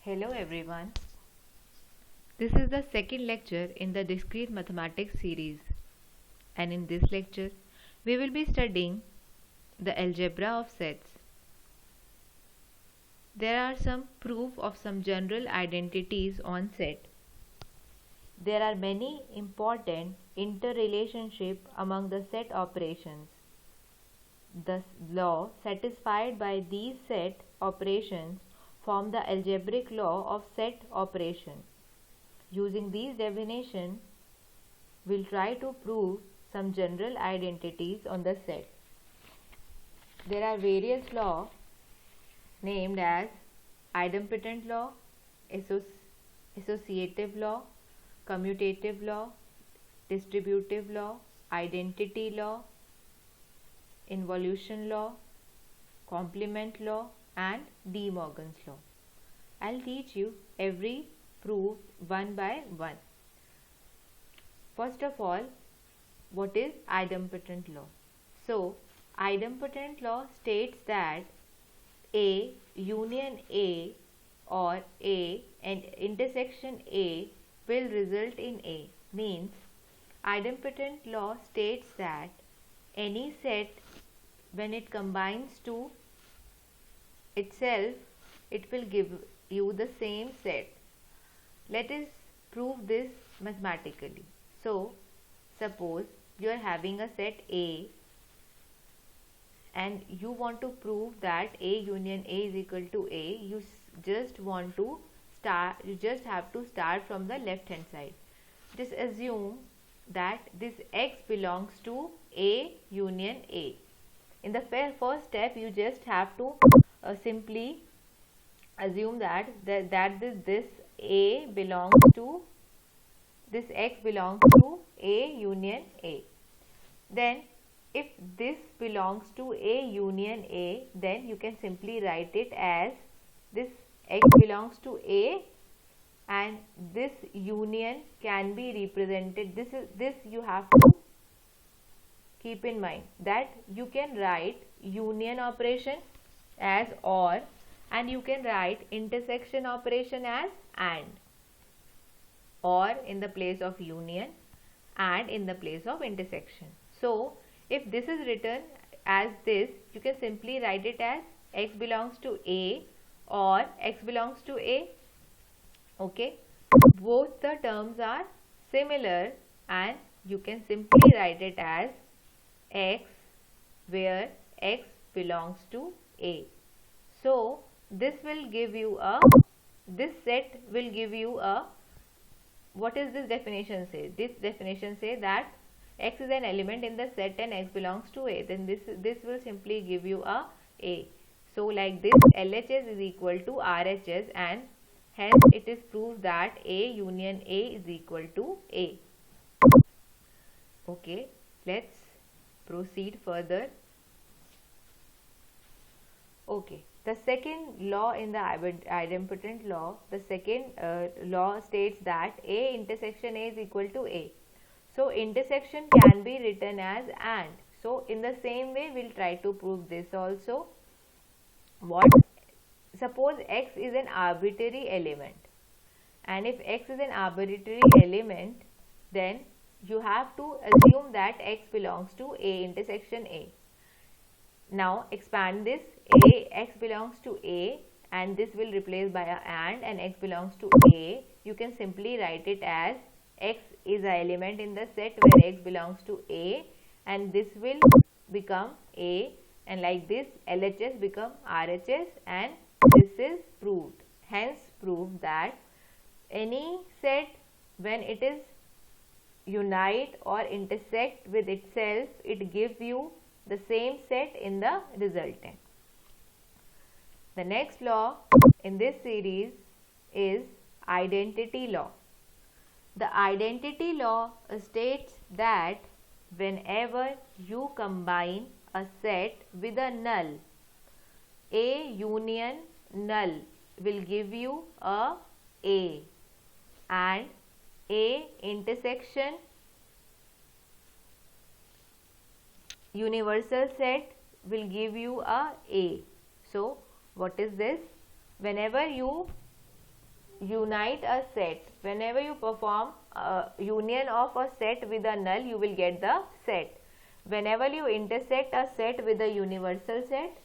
Hello everyone. This is the second lecture in the discrete mathematics series, and in this lecture we will be studying the algebra of sets. There are some proof of some general identities on set. There are many important interrelationship among the set operations. The law satisfied by these set operations form the algebraic law of set operation. Using these definitions, we'll try to prove some general identities on the set. There are various laws named as idempotent law, associative law, commutative law, distributive law, identity law, involution law, complement law, and De Morgan's law. I'll teach you every proof one by one. First of all, what is idempotent law? So, idempotent law states that A union A or A and intersection A will result in A. Means, idempotent law states that any set, when it combines to itself, it will give you the same set. Let us prove this mathematically. So, suppose you are having a set A and you want to prove that A union A is equal to A. You just have to start from the left hand side. Just assume that this X belongs to A union A. In the first step, you just have to simply assume that this A belongs to this X belongs to A union A. Then if this belongs to A union A, then you can simply write it as this X belongs to A and this union can be represented. This you have to keep in mind, that you can write union operation as OR and you can write intersection operation as AND. OR in the place of union, AND in the place of intersection. So, if this is written as this, you can simply write it as X belongs to A or X belongs to A. Okay. Both the terms are similar and you can simply write it as X where X belongs to A. So, this set will give you a, what is this definition say? This definition say that X is an element in the set and X belongs to A. Then this will simply give you a A. So, like this, LHS is equal to RHS and hence it is proved that A union A is equal to A. Okay, let's proceed further. Okay, the second law in the idempotent law, the second law states that A intersection A is equal to A. So, intersection can be written as AND. So, in the same way, we will try to prove this also. Suppose X is an arbitrary element, and if X is an arbitrary element, then you have to assume that X belongs to A intersection A. Now, expand this, X belongs to A and this will replace by a and X belongs to A. You can simply write it as X is an element in the set where X belongs to A and this will become A, and like this LHS become RHS, and this is proved. Hence proved that any set, when it is unite or intersect with itself, it gives you the same set in the resultant. The next law in this series is identity law. The identity law states that whenever you combine a set with a null, A union null will give you a A and A intersection universal set will give you a A. So, what is this? Whenever you unite a set, whenever you perform a union of a set with a null, you will get the set. Whenever you intersect a set with a universal set,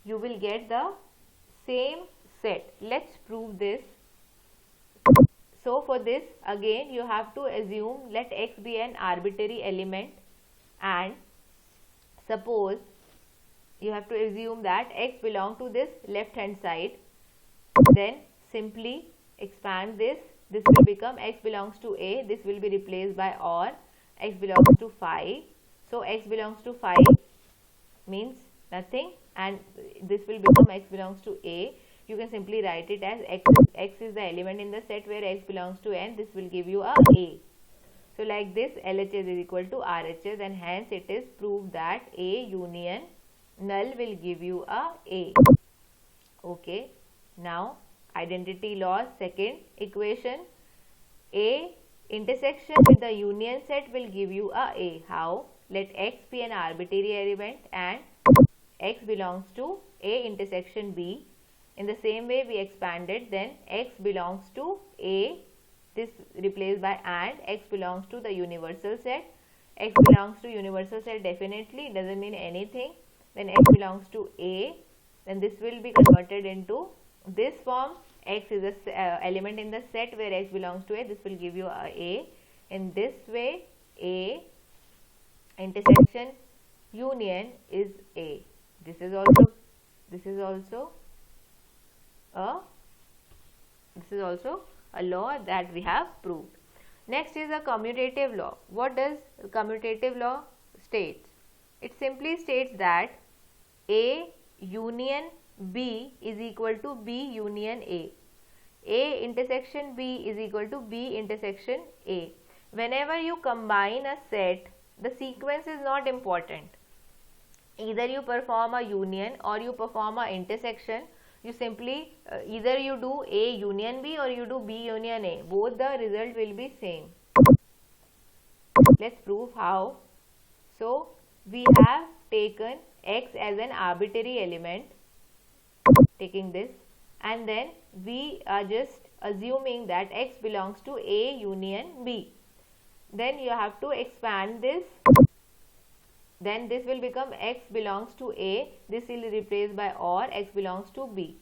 you will get the same set. Let's prove this. So for this, again you have to assume, let x be an arbitrary element, and suppose you have to assume that x belong to this left hand side. Then simply expand this. This will become x belongs to A. This will be replaced by OR x belongs to phi. So x belongs to phi means nothing, and this will become x belongs to A. You can simply write it as x is the element in the set where x belongs to n. This will give you a A. So like this, LHS is equal to RHS, and hence it is proved that A union null will give you a A. Okay. Now identity loss, second equation, A intersection with the union set will give you a A. How? Let x be an arbitrary element and x belongs to A intersection B. In the same way we expanded, then x belongs to A, this replaced by and x belongs to the universal set. X belongs to universal set, definitely doesn't mean anything. Then x belongs to A, then this will be converted into this form. X is a element in the set where x belongs to A. This will give you a A. In this way, A intersection union is A. This is also a law that we have proved. Next is a commutative law. What does commutative law states? It simply states that A union B is equal to B union A. A intersection B is equal to B intersection A. Whenever you combine a set, the sequence is not important. Either you perform a union or you perform a intersection. You simply either you do A union B or you do B union A. Both the result will be same. Let's prove how. So we have taken x as an arbitrary element, taking this, and then we are just assuming that x belongs to A union B. Then you have to expand this. Then this will become x belongs to A. This will be replaced by OR x belongs to B.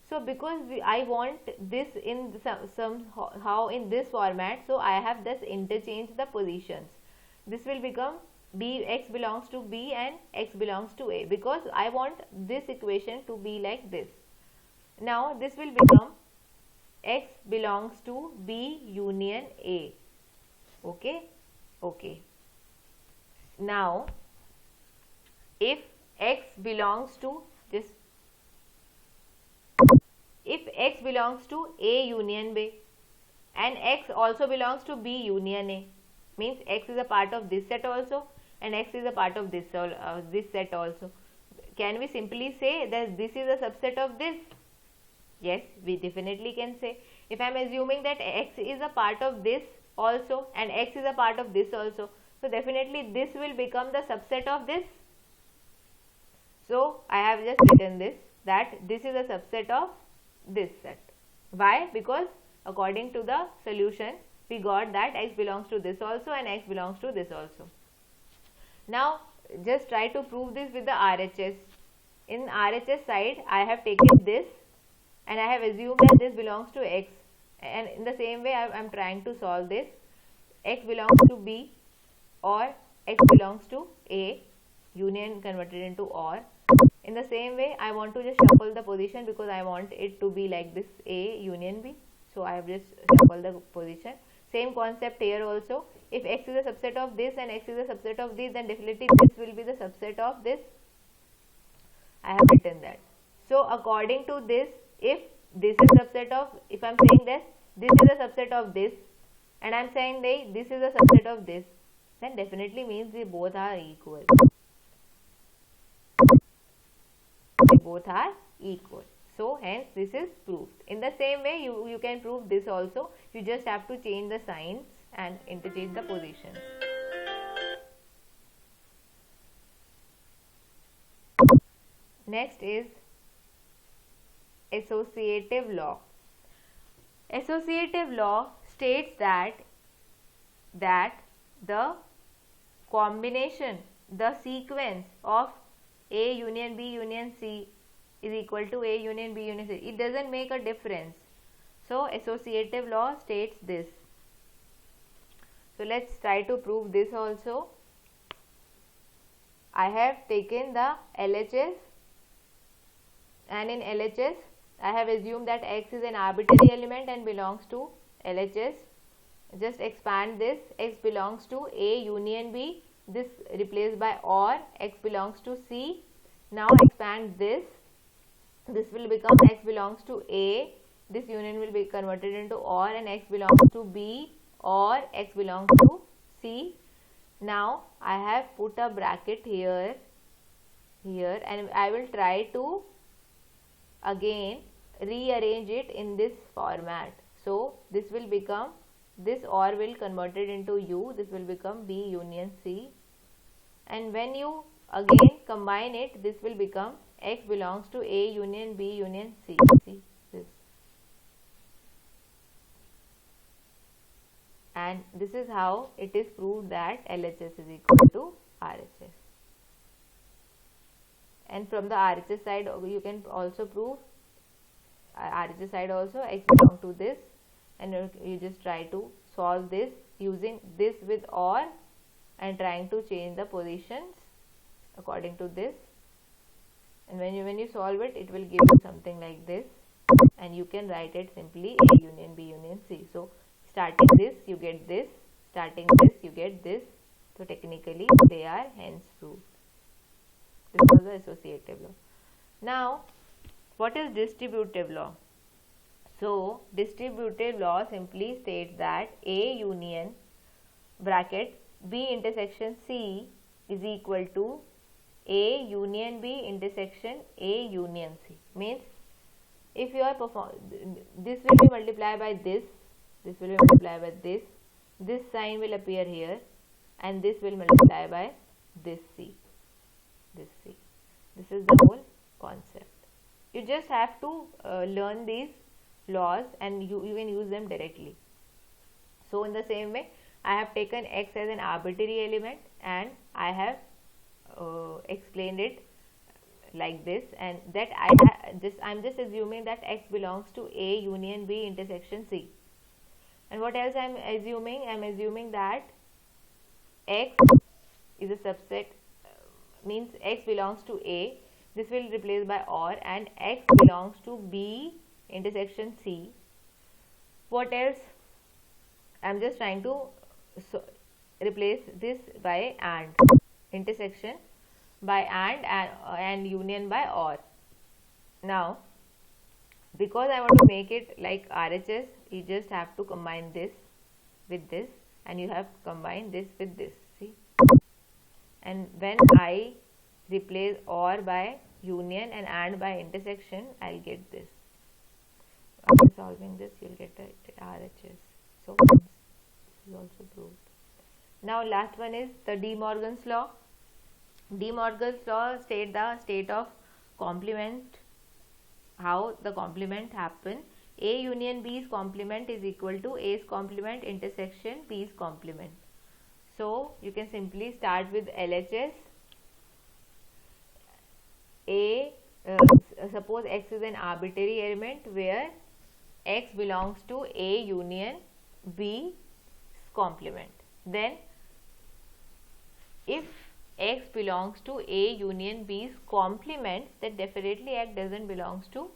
So because I want this in somehow in this format, so I have just interchanged the positions. This will become B, x belongs to B and x belongs to A, because I want this equation to be like this. Now this will become x belongs to B union A. Okay. Now if x belongs to A union B and x also belongs to B union A, means x is a part of this set also and x is a part of this set also. Can we simply say that this is a subset of this? Yes, we definitely can say. If I am assuming that x is a part of this also and x is a part of this also, so definitely this will become the subset of this. So I have just written this, that this is a subset of this set. Why? Because according to the solution we got that x belongs to this also and x belongs to this also. Now just try to prove this with the RHS. In RHS side I have taken this and I have assumed that this belongs to x, and in the same way I am trying to solve this. X belongs to B or x belongs to A, union converted into OR. In the same way I want to just shuffle the position because I want it to be like this, A union B. So I have just shuffled the position. Same concept here also. If x is a subset of this and x is a subset of this, then definitely this will be the subset of this. I have written that. So according to this, if this is subset of, if I am saying that this is a subset of this and I am saying that this is a subset of this, then definitely means they both are equal. They both are equal. So hence this is proved. In the same way you can prove this also. You just have to change the signs and interchange the positions. Next is associative law. Associative law states that the combination, the sequence of A union B union C is equal to A union B union C. It doesn't make a difference. So associative law states this. So let's try to prove this also. I have taken the LHS, and in LHS I have assumed that X is an arbitrary element and belongs to LHS. Just expand this. X belongs to A union B. This replaced by OR. X belongs to C. Now expand this. This will become X belongs to A. This union will be converted into OR, and X belongs to B, or X belongs to C. Now I have put a bracket here, and I will try to again rearrange it in this format. So this will become, this OR will converted into U. This will become B union C, and when you again combine it, this will become X belongs to A union B union C. See this, and this is how it is proved that LHS is equal to RHS. And from the RHS side you can also prove RHS side also, X belongs to this, and you just try to solve this using this with OR and trying to change the positions according to this. And when you solve it, it will give you something like this, and you can write it simply A union B union C. So starting this you get this, starting this you get this. So technically they are hence proved. This was the associative law. Now what is distributive law? So distributive law simply states that A union bracket B intersection C is equal to A union B intersection A union C. Means if you are this will be multiplied by this will be multiplied by this sign will appear here, and this will multiply by this C. This is the whole concept. You just have to learn these laws, and you can use them directly. So in the same way, I have taken X as an arbitrary element, and I have explained it like this, and that I'm just assuming that X belongs to A union B intersection C. And what else I'm assuming? I'm assuming that X is a subset, means X belongs to A. This will replace by OR, and X belongs to B intersection C. What else? I'm just trying to replace this by AND, intersection by and union by OR. Now because I want to make it like RHS, you just have to combine this with this, and you have combined this with this. See, and when I replace OR by union and AND by intersection, I'll get this. After solving this, you'll get the RHS. So this is also proved. Now last one is the De Morgan's law. De Morgan's law states the state of complement, how the complement happen. A union B's complement is equal to A's complement intersection B's complement. So you can simply start with LHS. Suppose X is an arbitrary element where X belongs to A union B's complement. Then if X belongs to A union B's complement, then definitely X doesn't belongs to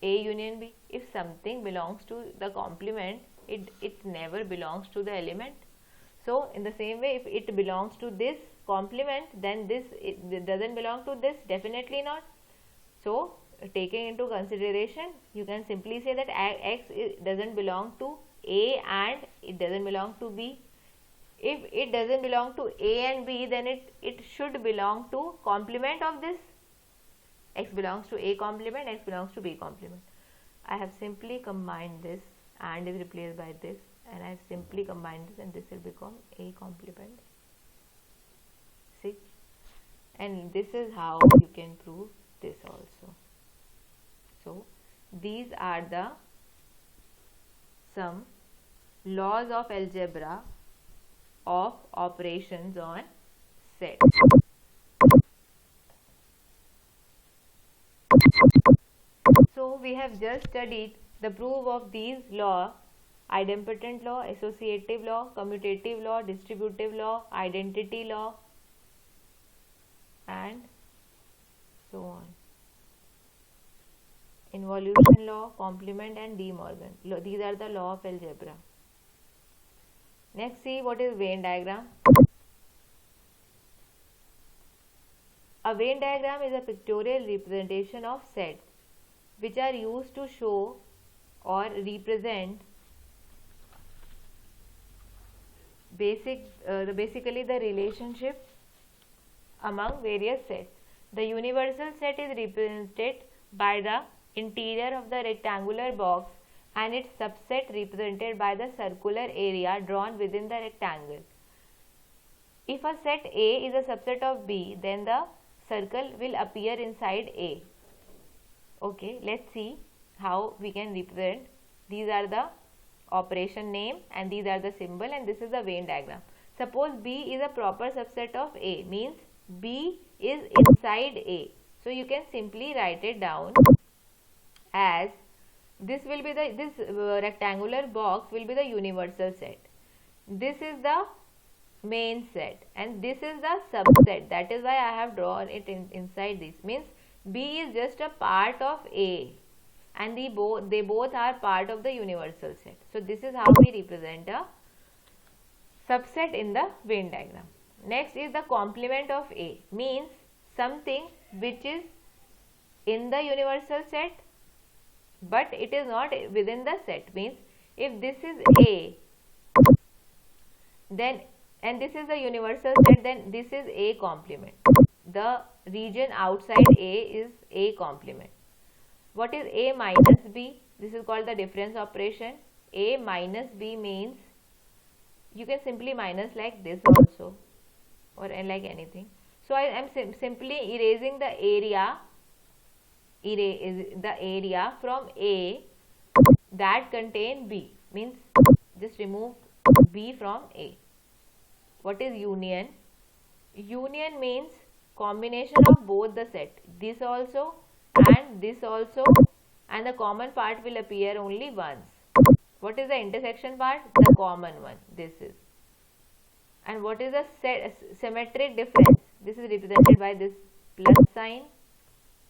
A union B. If something belongs to the complement, it never belongs to the element. So in the same way, if it belongs to this complement, then it doesn't belong to this, definitely not. So taking into consideration, you can simply say that X doesn't belong to A and it doesn't belong to B. If it doesn't belong to A and B, then it should belong to complement of this. X belongs to A complement, X belongs to B complement. I have simply combined this, and is replaced by this, and I have simply combined this, and this will become A complement. See, and this is how you can prove this also. So these are the some laws of algebra of operations on set. So we have just studied the proof of these laws: idempotent law, associative law, commutative law, distributive law, identity law, and so on. Involution law, complement, and De Morgan. These are the law of algebra. Next, see what is Venn diagram. A Venn diagram is a pictorial representation of sets which are used to show or represent basically the relationship among various sets. The universal set is represented by the interior of the rectangular box and its subset represented by the circular area drawn within the rectangle. If a set A is a subset of B, then the circle will appear inside A. Okay, let's see how we can represent. These are the operation name and these are the symbol, and this is the Venn diagram. Suppose B is a proper subset of A, means B is inside A. So you can simply write it down as this will be this rectangular box will be the universal set. This is the main set and this is the subset. That is why I have drawn it inside this. Means B is just a part of A and they both are part of the universal set. So this is how we represent a subset in the Venn diagram. Next is the complement of A, means something which is in the universal set but it is not within the set. Means if this is A, then and this is the universal set, then this is A complement. The region outside A is A complement. What is A minus B? This is called the difference operation. A minus B means you can simply minus like this also or like anything. So I am simply erasing the area from A that contain B, means just remove B from A. What is union? Union means combination of both the set, this also and this also, and the common part will appear only once. What is the intersection part? The common one, this is. And what is the symmetric difference? This is represented by this plus sign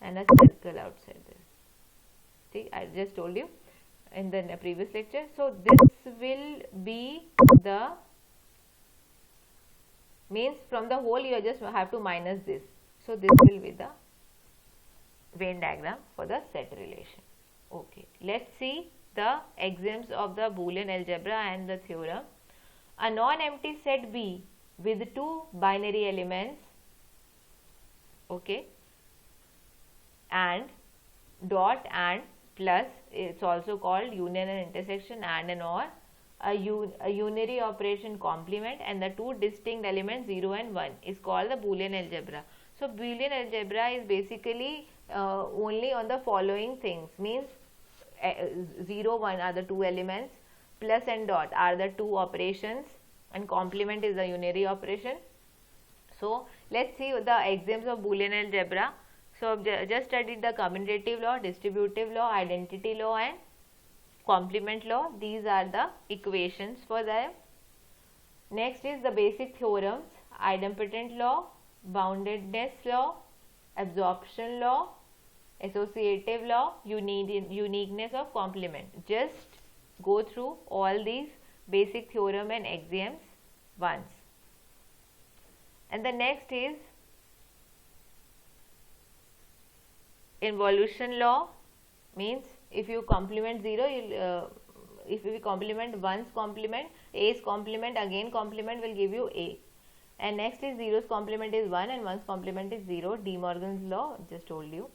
and a circle outside this. See, I just told you in the previous lecture. So this will be the, means from the whole you just have to minus this. So this will be the Venn diagram for the set relation. Okay, let's see the axioms of the Boolean algebra and the theorem. A non-empty set B with two binary elements, okay, and dot and plus, it's also called union and intersection, and or a unary operation complement, and the two distinct elements 0 and 1 is called the Boolean algebra. So Boolean algebra is basically only on the following things, means 0, 1 are the two elements, plus and dot are the two operations, and complement is the unary operation. So let's see the axioms of Boolean algebra. So just studied the commutative law, distributive law, identity law, and complement law. These are the equations for them. Next is the basic theorems: idempotent law, boundedness law, absorption law, associative law, uniqueness of complement. Just go through all these basic theorem and axioms once. And the next is involution law, means if you complement 0, if we complement 1's complement, A's complement again complement will give you A. And next is 0's complement is 1 and 1's complement is 0. De Morgan's law, just told you.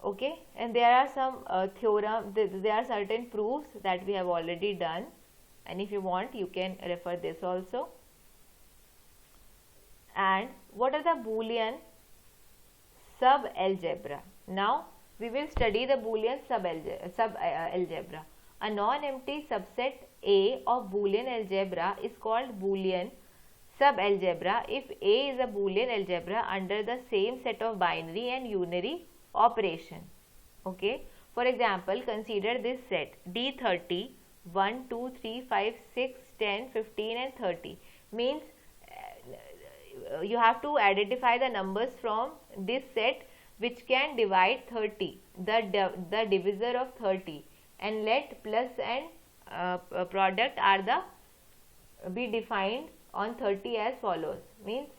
Okay, and there are some there are certain proofs that we have already done, and if you want you can refer this also. And what are the Boolean sub-algebra? Now we will study the Boolean sub-algebra. A non-empty subset A of Boolean algebra is called Boolean sub-algebra if A is a Boolean algebra under the same set of binary and unary operation. Okay. For example, consider this set D30 1, 2, 3, 5, 6, 10, 15 and 30. Means you have to identify the numbers from this set which can divide 30, the divisor of 30, and let plus and product are the be defined on 30 as follows. Means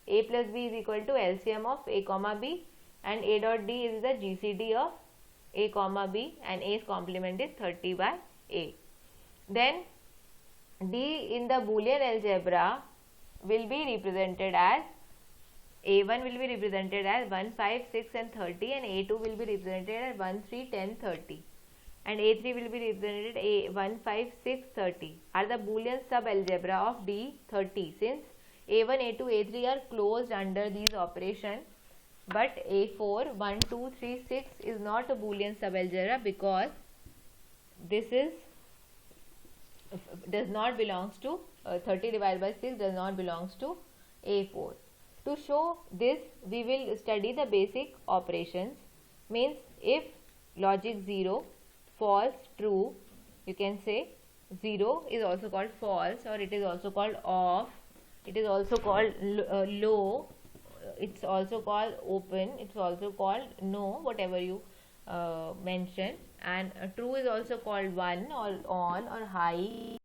a plus b is equal to LCM of a comma b, and a dot d is the GCD of a comma b, and a's complement is 30 by a. Then d in the Boolean algebra will be represented as a1 will be represented as 1, 5, 6 and 30, and a2 will be represented as 1, 3, 10, 30, and a3 will be represented a 1, 5, 6, 30 are the Boolean sub-algebra of D30, since a1, a2, a3 are closed under these operations, but a4, 1, 2, 3, 6 is not a Boolean sub-algebra because this is does not belongs to 30 divided by 6 does not belongs to a4. To show this, we will study the basic operations. Means if logic 0, false, true, you can say 0 is also called false, or it is also called off, it is also called low, it's also called open, it's also called no, whatever you mention, and true is also called 1 or on or high.